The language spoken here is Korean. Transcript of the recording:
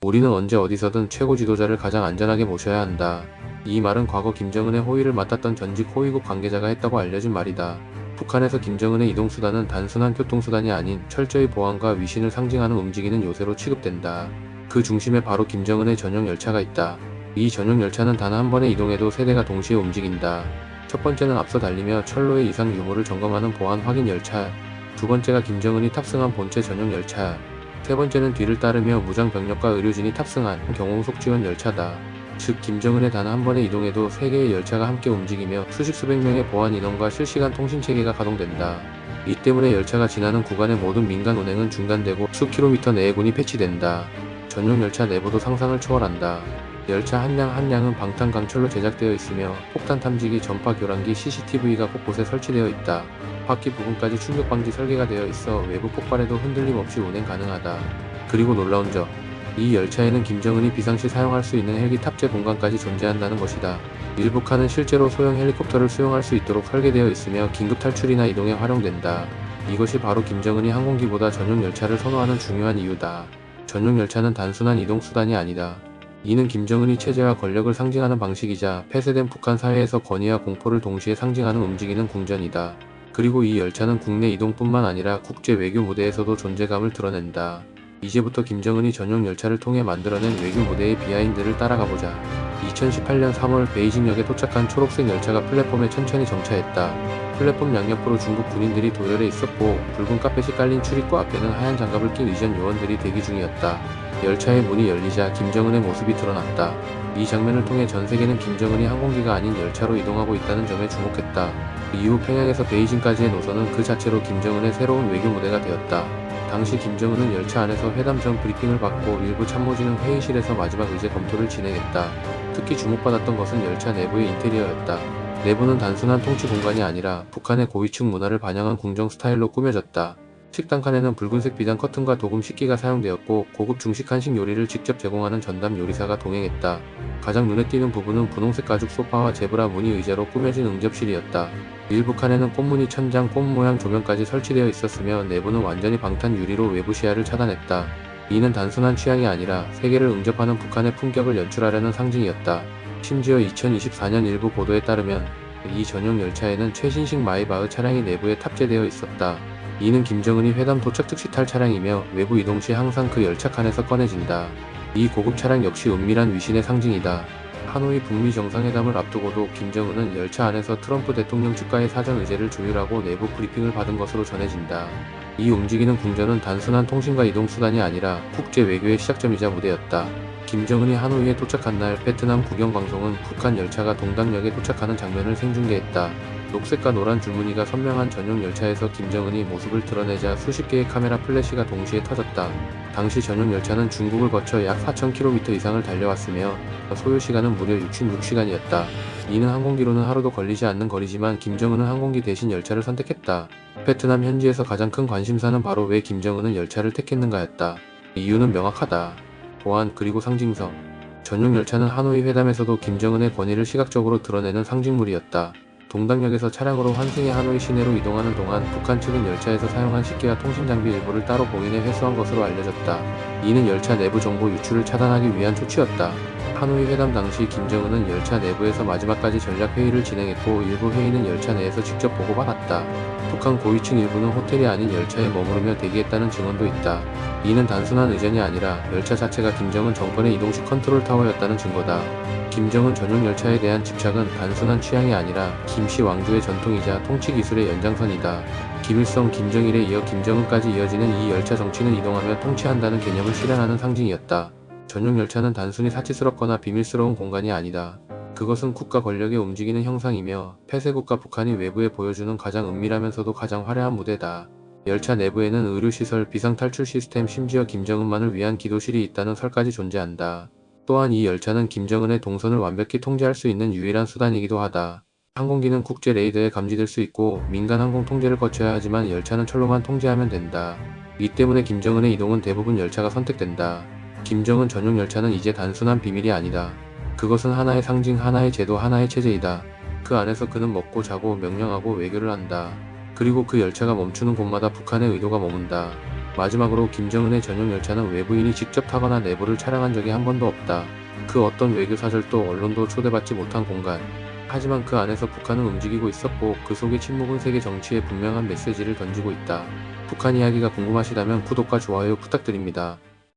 우리는 언제 어디서든 최고 지도자를 가장 안전하게 모셔야 한다. 이 말은 과거 김정은의 호위를 맡았던 전직 호위국 관계자가 했다고 알려진 말이다. 북한에서 김정은의 이동수단은 단순한 교통수단이 아닌 철저히 보안과 위신을 상징하는 움직이는 요새로 취급된다. 그 중심에 바로 김정은의 전용 열차가 있다. 이 전용 열차는 단 한 번의 이동에도 세 대가 동시에 움직인다. 첫 번째는 앞서 달리며 철로의 이상 유무를 점검하는 보안 확인 열차, 두 번째가 김정은이 탑승한 본체 전용 열차, 세 번째는 뒤를 따르며 무장 병력과 의료진이 탑승한 경홍속 지원 열차다. 즉 김정은의 단 한 번의 이동에도 세 개의 열차가 함께 움직이며 수십 수백 명의 보안 인원과 실시간 통신 체계가 가동된다. 이 때문에 열차가 지나는 구간의 모든 민간 운행은 중단되고 수 킬로미터 내에 군이 배치된다. 전용 열차 내부도 상상을 초월한다. 열차 한 량 한 량은 방탄 강철로 제작되어 있으며 폭탄 탐지기, 전파 교란기, CCTV가 곳곳에 설치되어 있다. 바퀴 부분까지 충격 방지 설계가 되어 있어 외부 폭발에도 흔들림 없이 운행 가능하다. 그리고 놀라운 점, 이 열차에는 김정은이 비상시 사용할 수 있는 헬기 탑재 공간까지 존재한다는 것이다. 일부 칸은 실제로 소형 헬리콥터를 수용할 수 있도록 설계되어 있으며 긴급 탈출이나 이동에 활용된다. 이것이 바로 김정은이 항공기보다 전용 열차를 선호하는 중요한 이유다. 전용 열차는 단순한 이동수단이 아니다. 이는 김정은이 체제와 권력을 상징하는 방식이자 폐쇄된 북한 사회에서 권위와 공포를 동시에 상징하는 움직이는 궁전이다. 그리고 이 열차는 국내 이동뿐만 아니라 국제 외교 무대에서도 존재감을 드러낸다. 이제부터 김정은이 전용 열차를 통해 만들어낸 외교 무대의 비하인드를 따라가보자. 2018년 3월 베이징역에 도착한 초록색 열차가 플랫폼에 천천히 정차했다. 플랫폼 양옆으로 중국 군인들이 도열해 있었고 붉은 카펫이 깔린 출입구 앞에는 하얀 장갑을 낀 의전 요원들이 대기 중이었다. 열차의 문이 열리자 김정은의 모습이 드러났다. 이 장면을 통해 전 세계는 김정은이 항공기가 아닌 열차로 이동하고 있다는 점에 주목했다. 이후 평양에서 베이징까지의 노선은 그 자체로 김정은의 새로운 외교 무대가 되었다. 당시 김정은은 열차 안에서 회담 전 브리핑을 받고 일부 참모진은 회의실에서 마지막 의제 검토를 진행했다. 특히 주목받았던 것은 열차 내부의 인테리어였다. 내부는 단순한 통치 공간이 아니라 북한의 고위층 문화를 반영한 궁정 스타일로 꾸며졌다. 식당 칸에는 붉은색 비단 커튼과 도금 식기가 사용되었고 고급 중식 한식 요리를 직접 제공하는 전담 요리사가 동행했다. 가장 눈에 띄는 부분은 분홍색 가죽 소파와 제브라 무늬 의자로 꾸며진 응접실이었다. 일부 칸에는 꽃무늬 천장, 꽃 모양 조명까지 설치되어 있었으며 내부는 완전히 방탄 유리로 외부 시야를 차단했다. 이는 단순한 취향이 아니라 세계를 응접하는 북한의 품격을 연출하려는 상징이었다. 심지어 2024년 일부 보도에 따르면 이 전용 열차에는 최신식 마이바흐 차량이 내부에 탑재되어 있었다. 이는 김정은이 회담 도착 즉시 탈 차량이며 외부 이동 시 항상 그 열차 칸에서 꺼내진다. 이 고급 차량 역시 은밀한 위신의 상징이다. 하노이 북미 정상회담을 앞두고도 김정은은 열차 안에서 트럼프 대통령 측과의 사전 의제를 조율하고 내부 브리핑을 받은 것으로 전해진다. 이 움직이는 궁전은 단순한 통신과 이동 수단이 아니라 국제 외교의 시작점이자 무대였다. 김정은이 하노이에 도착한 날 베트남 국영방송은 북한 열차가 동당역에 도착하는 장면을 생중계했다. 녹색과 노란 줄무늬가 선명한 전용 열차에서 김정은이 모습을 드러내자 수십 개의 카메라 플래시가 동시에 터졌다. 당시 전용 열차는 중국을 거쳐 약 4,000km 이상을 달려왔으며 소요시간은 무려 66시간이었다. 이는 항공기로는 하루도 걸리지 않는 거리지만 김정은은 항공기 대신 열차를 선택했다. 베트남 현지에서 가장 큰 관심사는 바로 왜 김정은은 열차를 택했는가였다. 이유는 명확하다. 보안 그리고 상징성. 전용 열차는 하노이 회담에서도 김정은의 권위를 시각적으로 드러내는 상징물이었다. 동당역에서 차량으로 환승해 하노이 시내로 이동하는 동안 북한 측은 열차에서 사용한 식기와 통신장비 일부를 따로 봉인해 회수한 것으로 알려졌다. 이는 열차 내부 정보 유출을 차단하기 위한 조치였다. 하노이 회담 당시 김정은은 열차 내부에서 마지막까지 전략 회의를 진행했고 일부 회의는 열차 내에서 직접 보고받았다. 북한 고위층 일부는 호텔이 아닌 열차에 머무르며 대기했다는 증언도 있다. 이는 단순한 의전이 아니라 열차 자체가 김정은 정권의 이동식 컨트롤 타워였다는 증거다. 김정은 전용 열차에 대한 집착은 단순한 취향이 아니라 김씨 왕조의 전통이자 통치 기술의 연장선이다. 김일성, 김정일에 이어 김정은까지 이어지는 이 열차 정치는 이동하며 통치한다는 개념을 실현하는 상징이었다. 전용 열차는 단순히 사치스럽거나 비밀스러운 공간이 아니다. 그것은 국가 권력의 움직이는 형상이며 폐쇄국가 북한이 외부에 보여주는 가장 은밀하면서도 가장 화려한 무대다. 열차 내부에는 의료시설, 비상탈출 시스템, 심지어 김정은만을 위한 기도실이 있다는 설까지 존재한다. 또한 이 열차는 김정은의 동선을 완벽히 통제할 수 있는 유일한 수단이기도 하다. 항공기는 국제 레이더에 감지될 수 있고 민간 항공 통제를 거쳐야 하지만 열차는 철로만 통제하면 된다. 이 때문에 김정은의 이동은 대부분 열차가 선택된다. 김정은 전용 열차는 이제 단순한 비밀이 아니다. 그것은 하나의 상징, 하나의 제도, 하나의 체제이다. 그 안에서 그는 먹고 자고 명령하고 외교를 한다. 그리고 그 열차가 멈추는 곳마다 북한의 의도가 머문다. 마지막으로 김정은의 전용 열차는 외부인이 직접 타거나 내부를 촬영한 적이 한 번도 없다. 그 어떤 외교사절도 언론도 초대받지 못한 공간. 하지만 그 안에서 북한은 움직이고 있었고 그 속의 침묵은 세계 정치에 분명한 메시지를 던지고 있다. 북한 이야기가 궁금하시다면 구독과 좋아요 부탁드립니다.